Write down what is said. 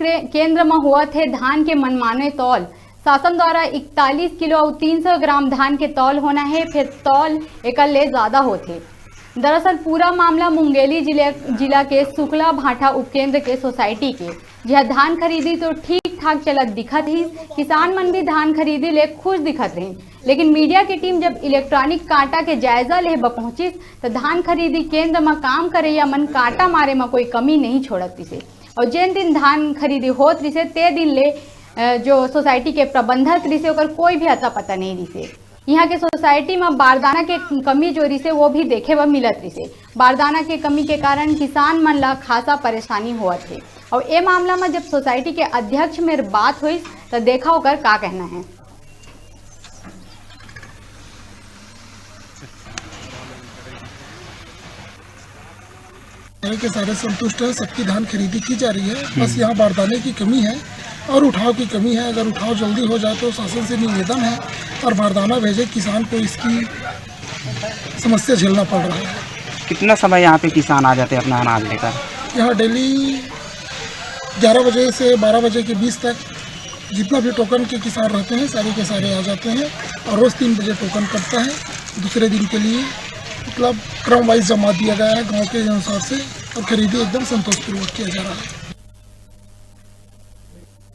केंद्र में हुआ थे धान के मनमाने तौल। शासन द्वारा 41 किलो और 300 ग्राम धान के तौल होना है, फिर तौल एक ले ज्यादा होते। दरअसल पूरा मामला मुंगेली जिला के शुक्ला भाटा उपकेंद्र के सोसाइटी के, जहाँ धान खरीदी तो ठीक ठाक चलत दिखत ही, किसान मन भी धान खरीदी ले खुश दिखत रही। लेकिन मीडिया की टीम जब इलेक्ट्रॉनिक कांटा के जायजा ले पहुंची तो धान खरीदी केंद्र में काम करे या मन कांटा मारे में कोई कमी नहीं छोड़त इसे। और जिन दिन धान खरीदी होत रही ते दिन ले जो सोसाइटी के प्रबंधक रही से कोई भी अता पता नहीं रही से। यहाँ के सोसाइटी में बारदाना के कमी जो रही से वो भी देखे व मिलत रही से। बारदाना के कमी के कारण किसान मन ला खासा परेशानी हुआ थे। और ये मामला में जब सोसाइटी के अध्यक्ष में बात हुई तो देखा होकर का कहना है। के सारे संतुष्ट है, सबकी धान खरीदी की जा रही है। बस यहाँ बारदाने की कमी है और उठाव की कमी है। अगर उठाव जल्दी हो जाए तो शासन से निवेदन है और बारदाना भेजे। किसान को इसकी समस्या झेलना पड़ रहा है। कितना समय यहाँ पे किसान आ जाते हैं अपना अनाज लेकर? यहाँ डेली 11 बजे से 12 बजे के बीच तक जितना भी टोकन के किसान रहते हैं सारे के सारे आ जाते हैं और रोज़ 3 बजे टोकन कटता है। दूसरे दिन के लिए मतलब क्रम वाइज जमा दिया गया है गाँव के अनुसार से और खरीदी एकदम संतोषपूर्वक किया जा रहा है।